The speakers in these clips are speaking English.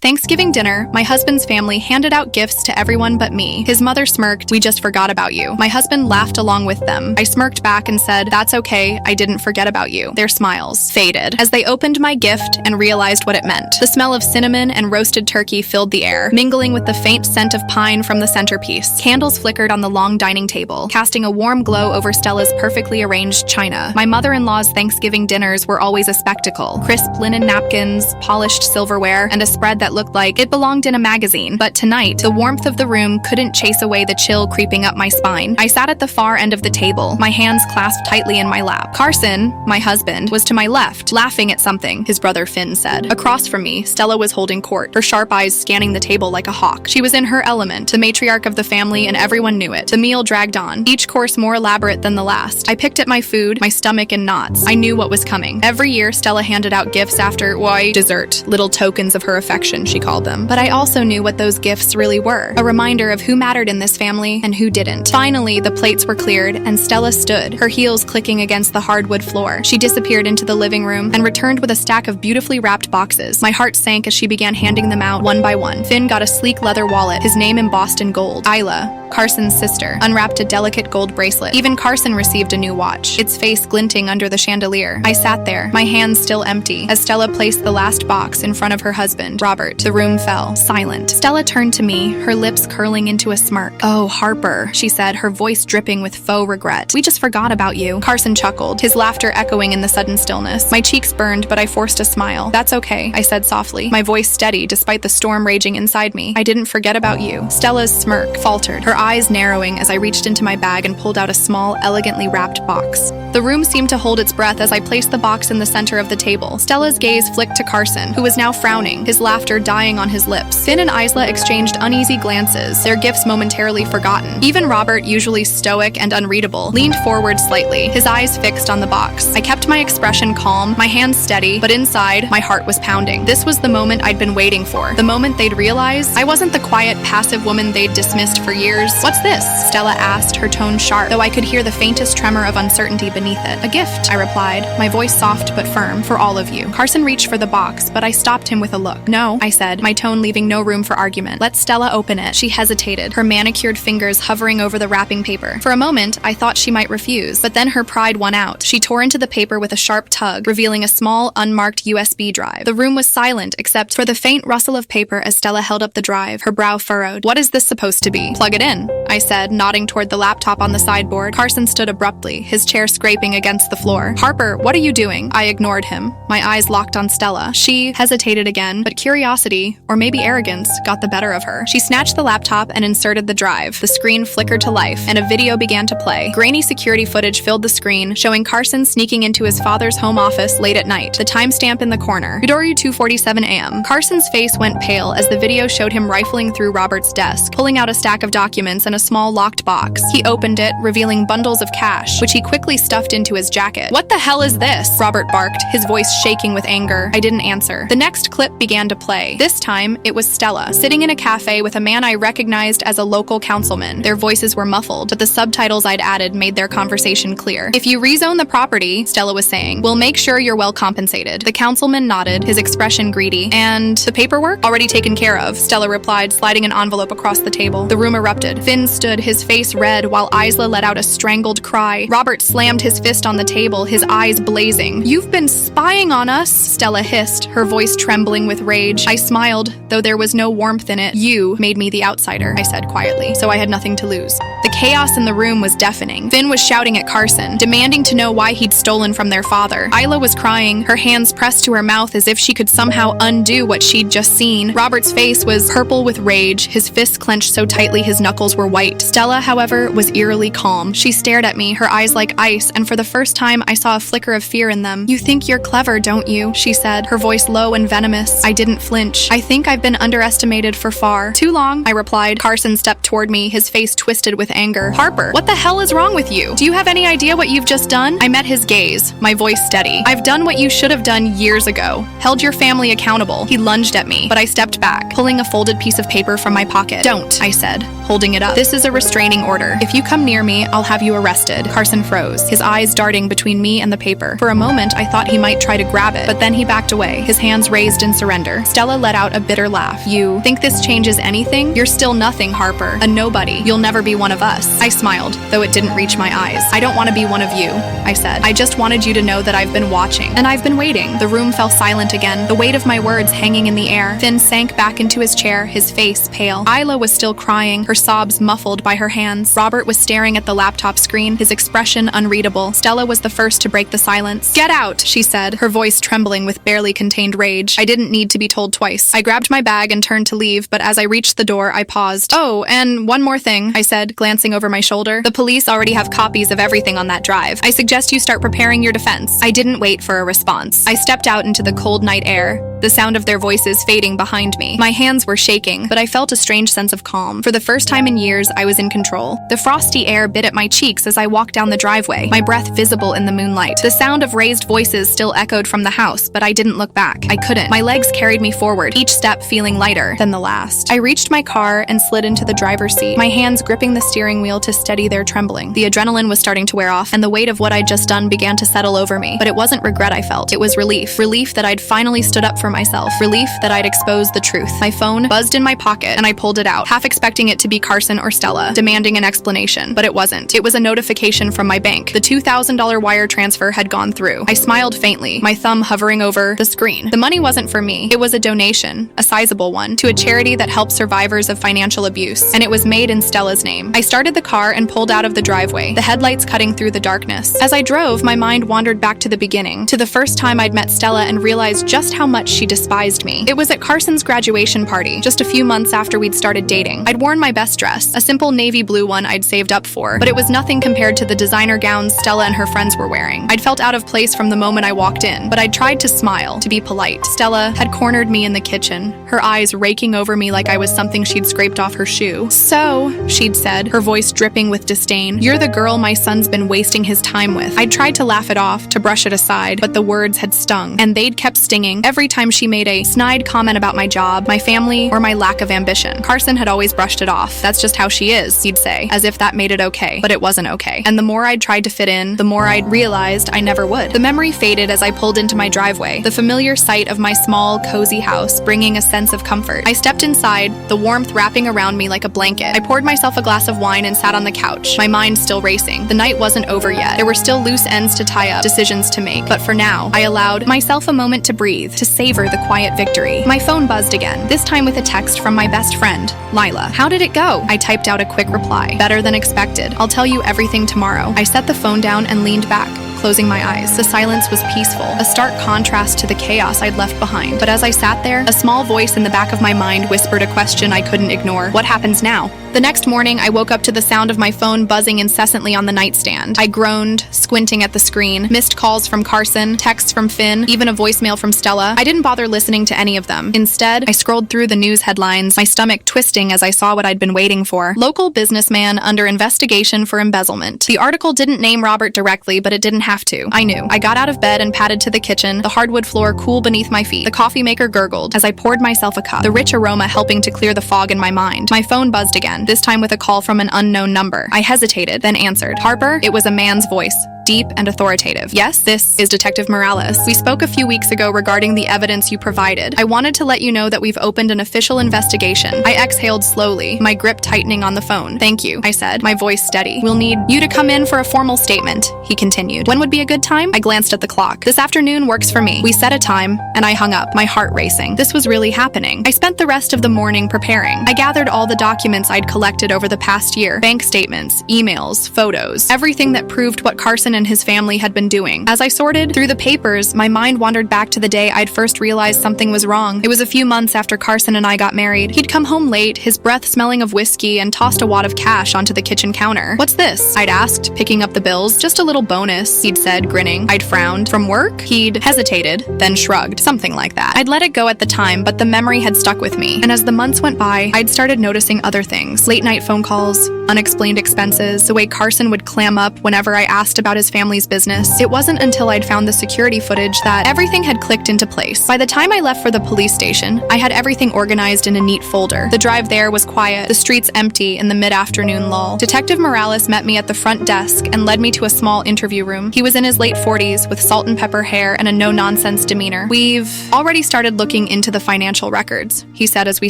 Thanksgiving dinner, my husband's family handed out gifts to everyone but me. His mother smirked, "We just forgot about you." My husband laughed along with them. I smirked back and said, "That's okay, I didn't forget about you." Their smiles faded as they opened my gift and realized what it meant. The smell of cinnamon and roasted turkey filled the air, mingling with the faint scent of pine from the centerpiece. Candles flickered on the long dining table, casting a warm glow over Stella's perfectly arranged china. My mother-in-law's Thanksgiving dinners were always a spectacle. Crisp linen napkins, polished silverware, and a spread that looked like it belonged in a magazine. But tonight, the warmth of the room couldn't chase away the chill creeping up my spine. I sat at the far end of the table, my hands clasped tightly in my lap. Carson, my husband, was to my left, laughing at something, his brother Finn said. Across from me, Stella was holding court, her sharp eyes scanning the table like a hawk. She was in her element, the matriarch of the family, and everyone knew it. The meal dragged on, each course more elaborate than the last. I picked at my food, my stomach in knots. I knew what was coming. Every year, Stella handed out gifts after, dessert. Little tokens of her affection, she called them. But I also knew what those gifts really were. A reminder of who mattered in this family and who didn't. Finally, the plates were cleared, and Stella stood, her heels clicking against the hardwood floor. She disappeared into the living room and returned with a stack of beautifully wrapped boxes. My heart sank as she began handing them out one by one. Finn got a sleek leather wallet, his name embossed in gold. Isla, Carson's sister, unwrapped a delicate gold bracelet. Even Carson received a new watch, its face glinting under the chandelier. I sat there, my hands still empty, as Stella placed the last box in front of her husband, Robert. The room fell, silent. Stella turned to me, her lips curling into a smirk. "Oh, Harper," she said, her voice dripping with faux regret. "We just forgot about you." Carson chuckled, his laughter echoing in the sudden stillness. My cheeks burned, but I forced a smile. "That's okay," I said softly, my voice steady despite the storm raging inside me. "I didn't forget about you." Stella's smirk faltered, her eyes narrowing as I reached into my bag and pulled out a small, elegantly wrapped box. The room seemed to hold its breath as I placed the box in the center of the table. Stella's gaze flicked to Carson, who was now frowning, his laughter dying on his lips. Finn and Isla exchanged uneasy glances, their gifts momentarily forgotten. Even Robert, usually stoic and unreadable, leaned forward slightly, his eyes fixed on the box. I kept my expression calm, my hands steady, but inside, my heart was pounding. This was the moment I'd been waiting for, the moment they'd realize I wasn't the quiet, passive woman they'd dismissed for years. "What's this?" Stella asked, her tone sharp, though I could hear the faintest tremor of uncertainty beneath it. "A gift," I replied, my voice soft but firm, "for all of you." Carson reached for the box, but I stopped him with a look. "No," I said, my tone leaving no room for argument. "Let Stella open it." She hesitated, her manicured fingers hovering over the wrapping paper. For a moment, I thought she might refuse, but then her pride won out. She tore into the paper with a sharp tug, revealing a small, unmarked USB drive. The room was silent, except for the faint rustle of paper as Stella held up the drive, her brow furrowed. "What is this supposed to be?" "Plug it in," I said, nodding toward the laptop on the sideboard. Carson stood abruptly, his chair scraping against the floor. "Harper, what are you doing?" I ignored him, my eyes locked on Stella. She hesitated again, but curiosity, or maybe arrogance, got the better of her. She snatched the laptop and inserted the drive. The screen flickered to life, and a video began to play. Grainy security footage filled the screen, showing Carson sneaking into his father's home office late at night, the timestamp in the corner, Midori 2:47 a.m. Carson's face went pale as the video showed him rifling through Robert's desk, pulling out a stack of documents and a small locked box. He opened it, revealing bundles of cash, which he quickly stuffed into his jacket. "What the hell is this?" Robert barked, his voice shaking with anger. I didn't answer. The next clip began to play. This time, it was Stella, sitting in a cafe with a man I recognized as a local councilman. Their voices were muffled, but the subtitles I'd added made their conversation clear. "If you rezone the property," Stella was saying, "we'll make sure you're well compensated." The councilman nodded, his expression greedy. "And the paperwork?" "Already taken care of," Stella replied, sliding an envelope across the table. The room erupted. Finn stood, his face red, while Isla let out a strangled cry. Robert slammed his fist on the table, his eyes blazing. "You've been spying on us," Stella hissed, her voice trembling with rage. I smiled, though there was no warmth in it. "You made me the outsider," I said quietly, so I had nothing to lose. The chaos in the room was deafening. Finn was shouting at Carson, demanding to know why he'd stolen from their father. Isla was crying, her hands pressed to her mouth as if she could somehow undo what she'd just seen. Robert's face was purple with rage, his fists clenched so tightly his knuckles were white. Stella, however, was eerily calm. She stared at me, her eyes like ice, and for the first time I saw a flicker of fear in them. "You think you're clever, don't you?" she said, her voice low and venomous. I didn't flinch. "I think I've been underestimated for far too long," I replied. Carson stepped toward me, his face twisted with anger. "Harper, what the hell is wrong with you? Do you have any idea what you've just done?" I met his gaze, my voice steady. "I've done what you should have done years ago. Held your family accountable." He lunged at me, but I stepped back, pulling a folded piece of paper from my pocket. "Don't," I said, holding it up. "This is a restraining order. If you come near me, I'll have you arrested." Carson froze, his eyes darting between me and the paper. For a moment, I thought he might try to grab it, but then he backed away, his hands raised in surrender. Stella let out a bitter laugh. You think this changes anything? You're still nothing, Harper. A nobody. You'll never be one of us. I smiled, though it didn't reach my eyes. I don't want to be one of you, I said. I just wanted you to know that I've been watching. And I've been waiting. The room fell silent again, the weight of my words hanging in the air. Finn sank back into his chair, his face pale. Isla was still crying, her sobs muffled by her hands. Robert was staring at the laptop screen, his expression unreadable. Stella was the first to break the silence. Get out, she said, her voice trembling with barely contained rage. I didn't need to be told twice. I grabbed my bag and turned to leave, but as I reached the door, I paused. Oh, and one more thing, I said, glancing over my shoulder. The police already have copies of everything on that drive. I suggest you start preparing your defense. I didn't wait for a response. I stepped out into the cold night air, the sound of their voices fading behind me. My hands were shaking, but I felt a strange sense of calm. For the first time in years, I was in control. The frosty air bit at my cheeks as I walked down the driveway, my breath visible in the moonlight. The sound of raised voices still echoed from the house, but I didn't look back. I couldn't. My legs carried me forward, each step feeling lighter than the last. I reached my car and slid into the driver's seat, my hands gripping the steering wheel to steady their trembling. The adrenaline was starting to wear off, and the weight of what I'd just done began to settle over me. But it wasn't regret I felt. It was relief. Relief that I'd finally stood up for myself. Relief that I'd exposed the truth. My phone buzzed in my pocket, and I pulled it out, half expecting it to be Carson or Stella, demanding an explanation. But it wasn't. It was a notification from my bank. The $2,000 wire transfer had gone through. I smiled faintly, my thumb hovering over the screen. The money wasn't for me. It was a donation, a sizable one, to a charity that helps survivors of financial abuse, and it was made in Stella's name. I started the car and pulled out of the driveway, the headlights cutting through the darkness. As I drove, my mind wandered back to the beginning, to the first time I'd met Stella and realized just how much she despised me. It was at Carson's graduation party, just a few months after we'd started dating. I'd worn my best dress, a simple navy blue one I'd saved up for, but it was nothing compared to the designer gowns Stella and her friends were wearing. I'd felt out of place from the moment I walked in, but I'd tried to smile, to be polite. Stella had cornered me in the kitchen, her eyes raking over me like I was something she'd scraped off her shoe. So, she'd said, her voice dripping with disdain, you're the girl my son's been wasting his time with. I'd tried to laugh it off, to brush it aside, but the words had stung, and they'd kept stinging every time she made a snide comment about my job, my family, or my lack of ambition. Carson had always brushed it off. That's just how she is, he'd say, as if that made it okay. But it wasn't okay. And the more I'd tried to fit in, the more I'd realized I never would. The memory faded as I pulled into my driveway, the familiar sight of my small, cozy house bringing a sense of comfort. I stepped inside, the warmth wrapping around me like a blanket. I poured myself a glass of wine and sat on the couch, my mind still racing. The night wasn't over yet. There were still loose ends to tie up, decisions to make. But for now, I allowed myself a moment to breathe, to savor the quiet victory. My phone buzzed again, this time with a text from my best friend, Lila. How did it go? I typed out a quick reply. Better than expected. I'll tell you everything tomorrow. I set the phone down and leaned back, closing my eyes. The silence was peaceful, a stark contrast to the chaos I'd left behind. But as I sat there, a small voice in the back of my mind whispered a question I couldn't ignore. What happens now? The next morning, I woke up to the sound of my phone buzzing incessantly on the nightstand. I groaned, squinting at the screen, missed calls from Carson, texts from Finn, even a voicemail from Stella. I didn't bother listening to any of them. Instead, I scrolled through the news headlines, my stomach twisting as I saw what I'd been waiting for. Local businessman under investigation for embezzlement. The article didn't name Robert directly, but it didn't have to. I knew. I got out of bed and padded to the kitchen, the hardwood floor cool beneath my feet. The coffee maker gurgled as I poured myself a cup, the rich aroma helping to clear the fog in my mind. My phone buzzed again, this time with a call from an unknown number. I hesitated, then answered. Harper? It was a man's voice, deep and authoritative. Yes, this is Detective Morales. We spoke a few weeks ago regarding the evidence you provided. I wanted to let you know that we've opened an official investigation. I exhaled slowly, my grip tightening on the phone. Thank you, I said, my voice steady. We'll need you to come in for a formal statement, he continued. When would be a good time? I glanced at the clock. This afternoon works for me. We set a time, and I hung up, my heart racing. This was really happening. I spent the rest of the morning preparing. I gathered all the documents I'd collected over the past year. Bank statements, emails, photos, everything that proved what Carson and his family had been doing. As I sorted through the papers, my mind wandered back to the day I'd first realized something was wrong. It was a few months after Carson and I got married. He'd come home late, his breath smelling of whiskey, and tossed a wad of cash onto the kitchen counter. What's this? I'd asked, picking up the bills. Just a little bonus, he'd said, grinning. I'd frowned. From work? He'd hesitated, then shrugged. Something like that. I'd let it go at the time, but the memory had stuck with me. And as the months went by, I'd started noticing other things. Late night phone calls, unexplained expenses, the way Carson would clam up whenever I asked about his Carson's family's business, it wasn't until I'd found the security footage that everything had clicked into place. By the time I left for the police station, I had everything organized in a neat folder. The drive there was quiet, the streets empty in the mid-afternoon lull. Detective Morales met me at the front desk and led me to a small interview room. He was in his late 40s with salt and pepper hair and a no-nonsense demeanor. "We've already started looking into the financial records," he said as we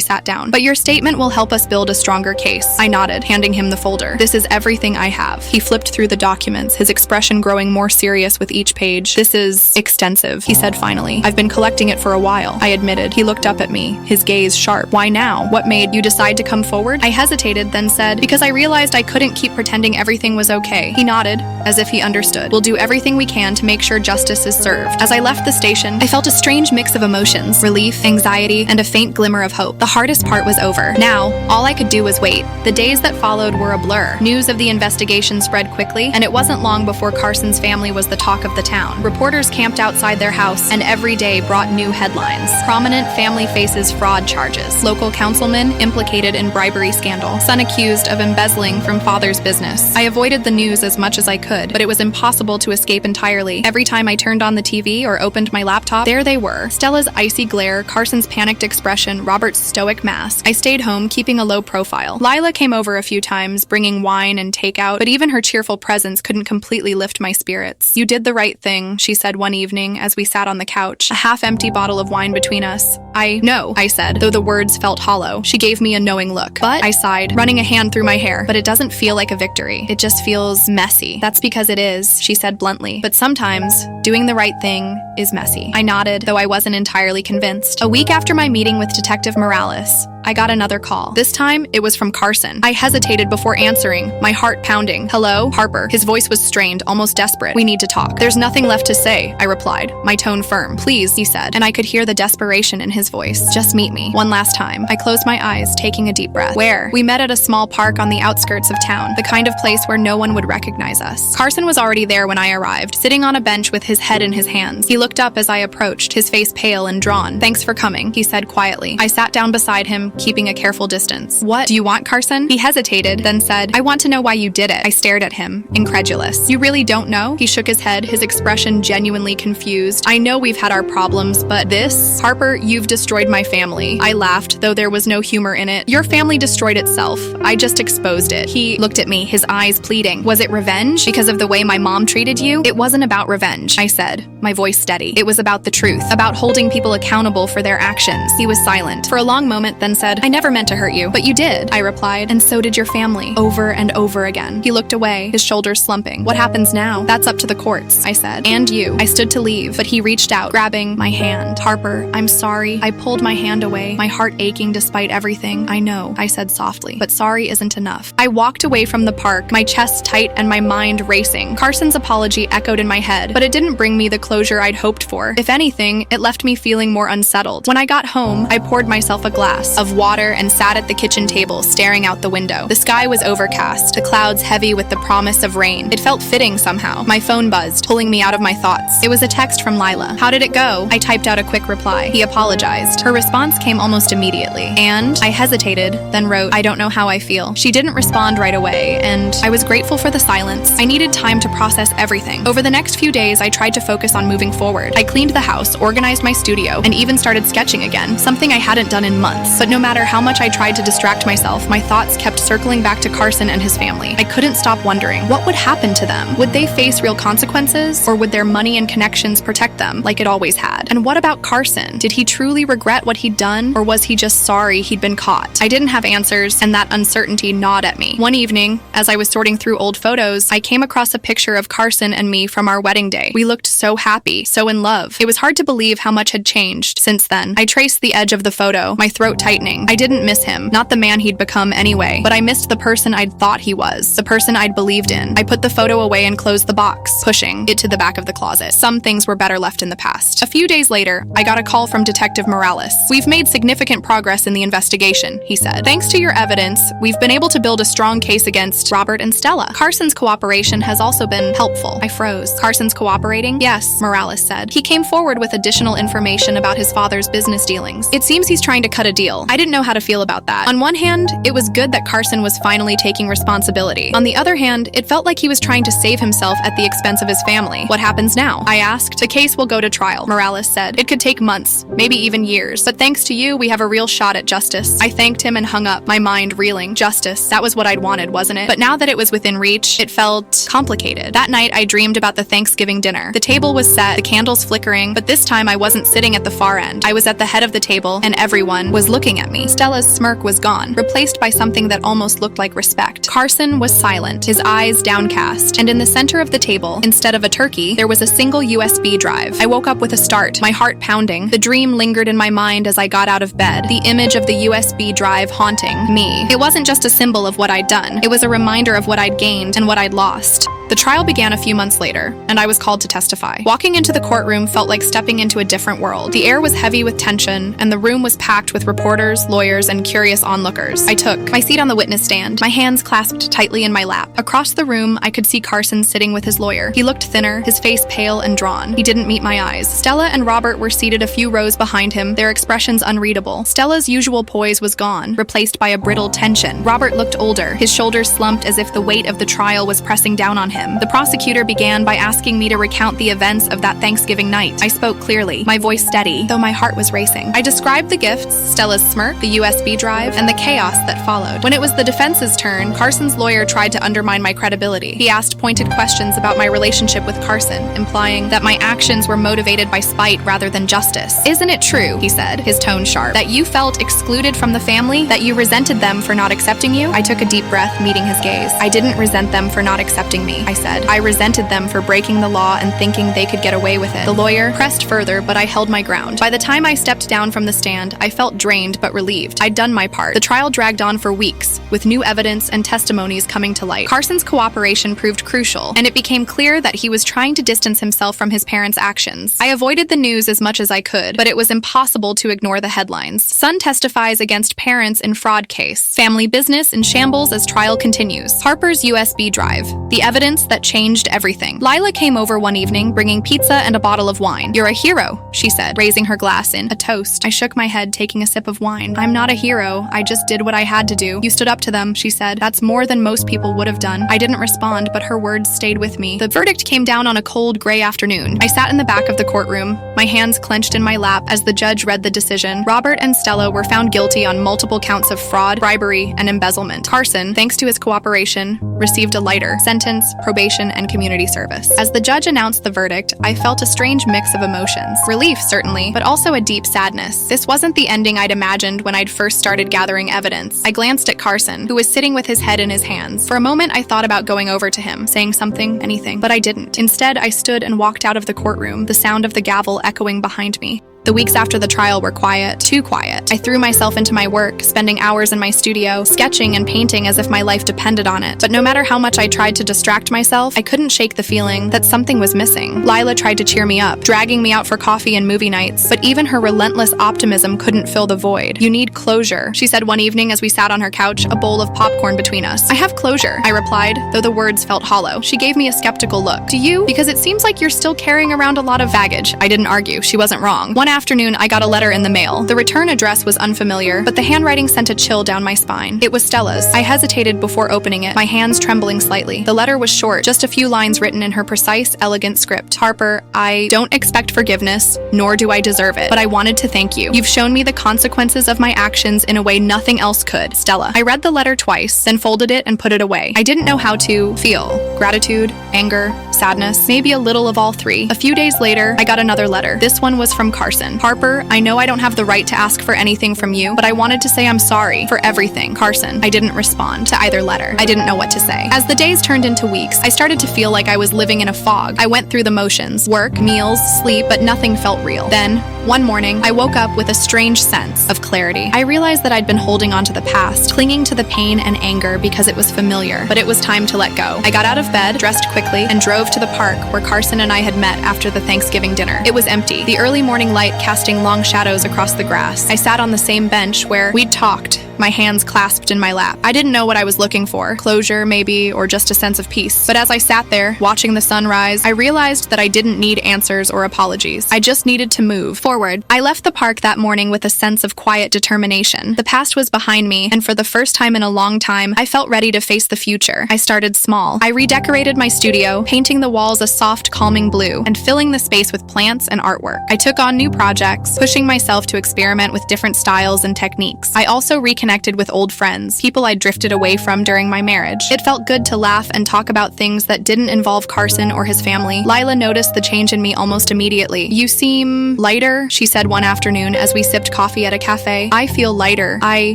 sat down. "But your statement will help us build a stronger case." I nodded, handing him the folder. "This is everything I have." He flipped through the documents, his expression growing more serious with each page. "This is extensive," he said finally. "I've been collecting it for a while," I admitted. He looked up at me, his gaze sharp. "Why now? What made you decide to come forward?" I hesitated, then said, "Because I realized I couldn't keep pretending everything was okay." He nodded, as if he understood. "We'll do everything we can to make sure justice is served." As I left the station, I felt a strange mix of emotions: relief, anxiety, and a faint glimmer of hope. The hardest part was over. Now, all I could do was wait. The days that followed were a blur. News of the investigation spread quickly, and it wasn't long before Carson's family was the talk of the town. Reporters camped outside their house, and every day brought new headlines. Prominent family faces fraud charges. Local councilman implicated in bribery scandal. Son accused of embezzling from father's business. I avoided the news as much as I could, but it was impossible to escape entirely. Every time I turned on the TV or opened my laptop, there they were. Stella's icy glare, Carson's panicked expression, Robert's stoic mask. I stayed home, keeping a low profile. Lila came over a few times, bringing wine and takeout, but even her cheerful presence couldn't completely lift my spirits. "You did the right thing," she said one evening as we sat on the couch, a half-empty bottle of wine between us. "I know," I said, though the words felt hollow. She gave me a knowing look. "But," I sighed, running a hand through my hair, "but it doesn't feel like a victory. It just feels messy." "That's because it is," she said bluntly. "But sometimes, doing the right thing is messy." I nodded, though I wasn't entirely convinced. A week after my meeting with Detective Morales, I got another call. This time, it was from Carson. I hesitated before answering, my heart pounding. "Hello? Harper." His voice was strained, almost desperate. "We need to talk." "There's nothing left to say," I replied, my tone firm. "Please," he said, and I could hear the desperation in his voice. "Just meet me. One last time." I closed my eyes, taking a deep breath. "Where?" "We met at a small park on the outskirts of town, the kind of place where no one would recognize us." Carson was already there when I arrived, sitting on a bench with his head in his hands. He looked up as I approached, his face pale and drawn. "Thanks for coming," he said quietly. I sat down beside him, keeping a careful distance. "What do you want, Carson?" He hesitated, then said, "I want to know why you did it." I stared at him, incredulous. "You really don't know?" He shook his head, his expression genuinely confused. "I know we've had our problems, but this? Harper, you've destroyed my family." I laughed, though there was no humor in it. "Your family destroyed itself. I just exposed it." He looked at me, his eyes pleading. "Was it revenge? Because of the way my mom treated you?" "It wasn't about revenge," I said, my voice steady. "It was about the truth, about holding people accountable for their actions." He was silent for a long moment, then said, "I never meant to hurt you." "But you did," I replied, "and so did your family." Over and over again. He looked away, his shoulders slumping. "What happens now?" "That's up to the courts," I said. "And you." I stood to leave, but he reached out, grabbing my hand. "Harper, I'm sorry." I pulled my hand away, my heart aching despite everything. "I know," I said softly, "but sorry isn't enough." I walked away from the park, my chest tight and my mind racing. Carson's apology echoed in my head, but it didn't bring me the closure I'd hoped for. If anything, it left me feeling more unsettled. When I got home, I poured myself a glass of water and sat at the kitchen table, staring out the window. The sky was overcast, the clouds heavy with the promise of rain. It felt fitting somehow. My phone buzzed, pulling me out of my thoughts. It was a text from Lila. "How did it go?" I typed out a quick reply. He apologized. Her response came almost immediately. "And?" I hesitated, then wrote, "I don't know how I feel." She didn't respond right away, and I was grateful for the silence. I needed time to process everything. Over the next few days, I tried to focus on moving forward. I cleaned the house, organized my studio, and even started sketching again, something I hadn't done in months. But no matter how much I tried to distract myself, my thoughts kept circling back to Carson and his family. I couldn't stop wondering, what would happen to them? Would they face real consequences, or would their money and connections protect them like it always had? And what about Carson? Did he truly regret what he'd done, or was he just sorry he'd been caught? I didn't have answers, and that uncertainty gnawed at me. One evening, as I was sorting through old photos, I came across a picture of Carson and me from our wedding day. We looked so happy, so in love. It was hard to believe how much had changed since then. I traced the edge of the photo, my throat tightening. I didn't miss him, not the man he'd become anyway, but I missed the person I'd thought he was, the person I'd believed in. I put the photo away and closed the box, pushing it to the back of the closet. Some things were better left in the past. A few days later, I got a call from Detective Morales. "We've made significant progress in the investigation," he said. "Thanks to your evidence, we've been able to build a strong case against Robert and Stella. Carson's cooperation has also been helpful." I froze. "Carson's cooperating?" "Yes. evidence, Morales said. He came forward with additional information about his father's business dealings. It seems he's trying to cut a deal. I didn't know how to feel about that. On one hand, it was good that Carson was finally taking responsibility. On the other hand, it felt like he was trying to save himself at the expense of his family. What happens now? I asked. The case will go to trial, Morales said. It could take months, maybe even years. But thanks to you, we have a real shot at justice. I thanked him and hung up, my mind reeling. Justice, that was what I'd wanted, wasn't it? But now that it was within reach, it felt complicated. That night, I dreamed about the Thanksgiving dinner. The table was set, the candles flickering, but this time I wasn't sitting at the far end. I was at the head of the table, and everyone was looking at me. Stella's smirk was gone, replaced by something that almost looked like respect. Carson was silent, his eyes downcast, and in the center of the table, instead of a turkey, there was a single USB drive. I woke up with a start, my heart pounding. The dream lingered in my mind as I got out of bed, the image of the USB drive haunting me. It wasn't just a symbol of what I'd done, it was a reminder of what I'd gained and what I'd lost. The trial began a few months later, and I was called to testify. Walking into the courtroom felt like stepping into a different world. The air was heavy with tension, and the room was packed with reporters, lawyers, and curious onlookers. I took my seat on the witness stand, my hands clasped tightly in my lap. Across the room, I could see Carson sitting with his lawyer. He looked thinner, his face pale and drawn. He didn't meet my eyes. Stella and Robert were seated a few rows behind him, their expressions unreadable. Stella's usual poise was gone, replaced by a brittle tension. Robert looked older, his shoulders slumped as if the weight of the trial was pressing down on him. The prosecutor began by asking me to recount the events of that Thanksgiving night. I spoke clearly, my voice steady, though my heart was racing. I described the gifts, Stella's smirk, the USB drive, and the chaos that followed. When it was the defense's turn, Carson's lawyer tried to undermine my credibility. He asked pointed questions about my relationship with Carson, implying that my actions were motivated by spite rather than justice. Isn't it true, he said, his tone sharp, that you felt excluded from the family, that you resented them for not accepting you? I took a deep breath, meeting his gaze. I didn't resent them for not accepting me, I said. I resented them for breaking the law and thinking they could get away with it. The lawyer pressed further, but I held my ground. By the time I stepped down from the stand, I felt drained but relieved. I'd done my part. The trial dragged on for weeks, with new evidence and testimonies coming to light. Carson's cooperation proved crucial, and it became clear that he was trying to distance himself from his parents' actions. I avoided the news as much as I could, but it was impossible to ignore the headlines. Son testifies against parents in fraud case. Family business in shambles as trial continues. Harper's USB drive. The evidence that changed everything. Lila came over one evening, bringing pizza and a bottle of wine. "You're a hero," she said, raising her glass in a toast. I shook my head, taking a sip of wine. "I'm not a hero. I just did what I had to do." "You stood up to them," she said. "That's more than most people would have done." I didn't respond, but her words stayed with me. The verdict came down on a cold, gray afternoon. I sat in the back of the courtroom, my hands clenched in my lap as the judge read the decision. Robert and Stella were found guilty on multiple counts of fraud, bribery, and embezzlement. Carson, thanks to his cooperation, received a lighter sentence, probation, and community service. As the judge announced the verdict, I felt a strange mix of emotions. Relief, certainly, but also a deep sadness. This wasn't the ending I'd imagined when I'd first started gathering evidence. I glanced at Carson, who was sitting with his head in his hands. For a moment, I thought about going over to him, saying something, anything, but I didn't. Instead, I stood and walked out of the courtroom, the sound of the gavel echoing behind me. The weeks after the trial were quiet, too quiet. I threw myself into my work, spending hours in my studio, sketching and painting as if my life depended on it. But no matter how much I tried to distract myself, I couldn't shake the feeling that something was missing. Lila tried to cheer me up, dragging me out for coffee and movie nights, but even her relentless optimism couldn't fill the void. "You need closure," she said one evening as we sat on her couch, a bowl of popcorn between us. "I have closure," I replied, though the words felt hollow. She gave me a skeptical look. "Do you? Because it seems like you're still carrying around a lot of baggage." I didn't argue. She wasn't wrong. One afternoon, I got a letter in the mail. The return address was unfamiliar, but the handwriting sent a chill down my spine. It was Stella's. I hesitated before opening it, my hands trembling slightly. The letter was short, just a few lines written in her precise, elegant script. "Harper, I don't expect forgiveness, nor do I deserve it, but I wanted to thank you. You've shown me the consequences of my actions in a way nothing else could. Stella." I read the letter twice, then folded it and put it away. I didn't know how to feel. Gratitude, anger, sadness, maybe a little of all three. A few days later, I got another letter. This one was from Carson. "Harper, I know I don't have the right to ask for anything from you, but I wanted to say I'm sorry for everything. Carson." I didn't respond to either letter. I didn't know what to say. As the days turned into weeks, I started to feel like I was living in a fog. I went through the motions, work, meals, sleep, but nothing felt real. Then, one morning, I woke up with a strange sense of clarity. I realized that I'd been holding on to the past, clinging to the pain and anger because it was familiar, but it was time to let go. I got out of bed, dressed quickly, and drove to the park where Carson and I had met after the Thanksgiving dinner. It was empty, the early morning light casting long shadows across the grass. I sat on the same bench where we'd talked, my hands clasped in my lap. I didn't know what I was looking for, closure maybe, or just a sense of peace. But as I sat there, watching the sunrise, I realized that I didn't need answers or apologies. I just needed to move forward. I left the park that morning with a sense of quiet determination. The past was behind me, and for the first time in a long time, I felt ready to face the future. I started small. I redecorated my studio, painting the walls a soft, calming blue, and filling the space with plants and artwork. I took on new projects, pushing myself to experiment with different styles and techniques. I also reconnected with old friends, people I'd drifted away from during my marriage. It felt good to laugh and talk about things that didn't involve Carson or his family. Lila noticed the change in me almost immediately. "You seem lighter," she said one afternoon as we sipped coffee at a cafe. "I feel lighter," I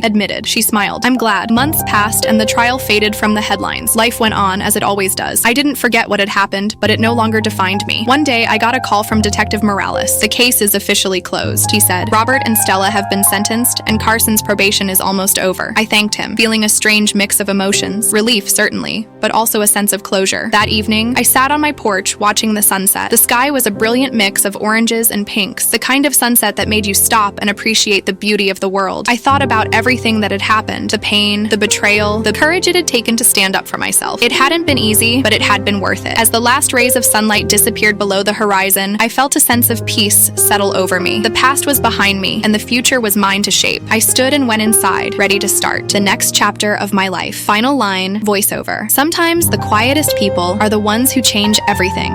admitted. She smiled. "I'm glad." Months passed and the trial faded from the headlines. Life went on, as it always does. I didn't forget what had happened, but it no longer defined me. One day, I got a call from Detective Morales. "The case is officially closed," he said. "Robert and Stella have been sentenced, and Carson's probation is almost over." I thanked him, feeling a strange mix of emotions. Relief, certainly, but also a sense of closure. That evening, I sat on my porch watching the sunset. The sky was a brilliant mix of oranges and pinks, the kind of sunset that made you stop and appreciate the beauty of the world. I thought about everything that had happened, the pain, the betrayal, the courage it had taken to stand up for myself. It hadn't been easy, but it had been worth it. As the last rays of sunlight disappeared below the horizon, I felt a sense of peace settle over me. The past was behind me, and the future was mine to shape. I stood and went inside, ready to start the next chapter of my life. Final line, voiceover. Sometimes the quietest people are the ones who change everything.